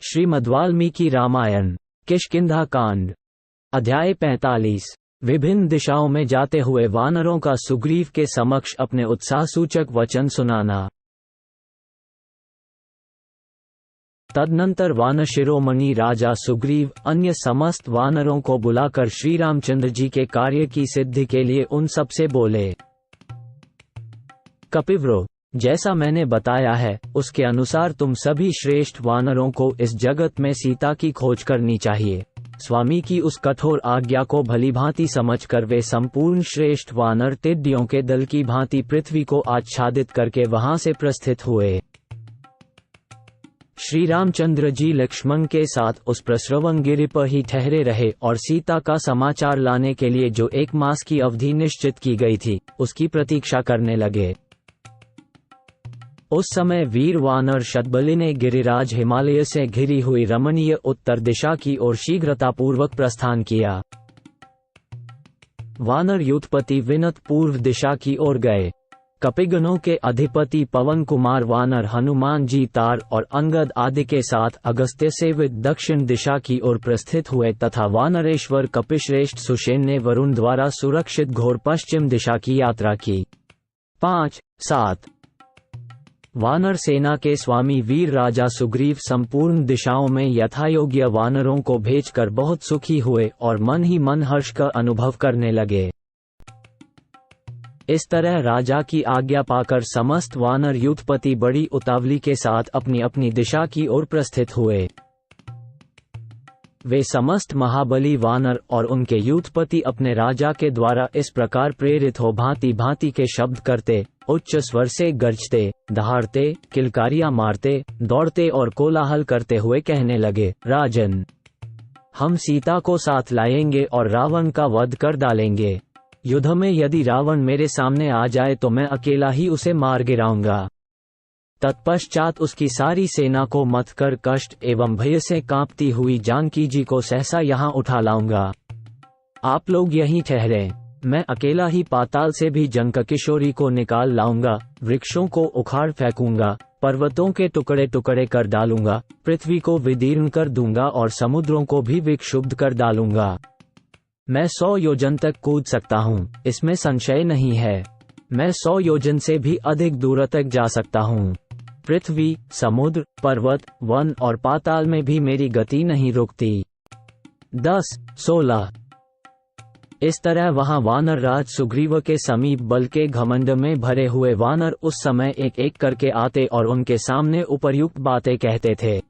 श्रीमद्वाल्मीकि रामायण किष्किंधा कांड अध्याय 45। विभिन्न दिशाओं में जाते हुए वानरों का सुग्रीव के समक्ष अपने उत्साहसूचक वचन सुनाना। तदनंतर वानर शिरोमणि राजा सुग्रीव अन्य समस्त वानरों को बुलाकर श्री रामचंद्र जी के कार्य की सिद्धि के लिए उन सबसे बोले। कपिवरो, जैसा मैंने बताया है उसके अनुसार तुम सभी श्रेष्ठ वानरों को इस जगत में सीता की खोज करनी चाहिए। स्वामी की उस कठोर आज्ञा को भलीभांति समझकर वे संपूर्ण श्रेष्ठ वानर टिड्डियों के दल की भांति पृथ्वी को आच्छादित करके वहां से प्रस्थित हुए। श्री रामचंद्र जी लक्ष्मण के साथ उस प्रस्रवण गिरि पर ही ठहरे रहे और सीता का समाचार लाने के लिए जो 1 मास की अवधि निश्चित की गई थी उसकी प्रतीक्षा करने लगे। उस समय वीर वानर शतबली ने गिरिराज हिमालय से घिरी हुई रमणीय उत्तर दिशा की ओर शीघ्रतापूर्वक प्रस्थान किया। वानर युद्धपति विनत पूर्व दिशा की ओर गए। कपिगणों के अधिपति पवन कुमार वानर हनुमान जी तार और अंगद आदि के साथ अगस्त्य सेवित दक्षिण दिशा की ओर प्रस्थित हुए तथा वानरेश्वर कपिश्रेष्ठ सुषेण ने वरुण द्वारा सुरक्षित घोर पश्चिम दिशा की यात्रा की। 5-7 वानर सेना के स्वामी वीर राजा सुग्रीव संपूर्ण दिशाओं में यथायोग्य वानरों को भेजकर बहुत सुखी हुए और मन ही मन हर्ष का अनुभव करने लगे। इस तरह राजा की आज्ञा पाकर समस्त वानर युद्धपति बड़ी उतावली के साथ अपनी अपनी दिशा की ओर प्रस्थित हुए। वे समस्त महाबली वानर और उनके युद्धपति अपने राजा के द्वारा इस प्रकार प्रेरित हो भांति भांति के शब्द करते, उच्च स्वर से गरजते, दहाड़ते, किलकारियां मारते, दौड़ते और कोलाहल करते हुए कहने लगे, राजन, हम सीता को साथ लाएंगे और रावण का वध कर डालेंगे। युद्ध में यदि रावण मेरे सामने आ जाए तो मैं अकेला ही उसे मार गिराऊंगा। तत्पश्चात उसकी सारी सेना को मथ कर कष्ट एवं भय से कांपती हुई जानकी जी को सहसा यहाँ उठा लाऊंगा। आप लोग यहीं ठहरे, मैं अकेला ही पाताल से भी जनक किशोरी को निकाल लाऊंगा। वृक्षों को उखाड़ फेंकूंगा, पर्वतों के टुकड़े टुकड़े कर डालूंगा, पृथ्वी को विदीर्ण कर दूंगा और समुद्रों को भी विक्षुब्ध कर डालूंगा। मैं 100 योजन तक कूद सकता हूँ, इसमें संशय नहीं है। मैं 100 योजन से भी अधिक दूर तक जा सकता हूँ। पृथ्वी, समुद्र, पर्वत, वन और पाताल में भी मेरी गति नहीं रुकती। 10-16 इस तरह वहां वानर राज सुग्रीव के समीप बल के घमंड में भरे हुए वानर उस समय एक एक करके आते और उनके सामने उपर्युक्त बातें कहते थे।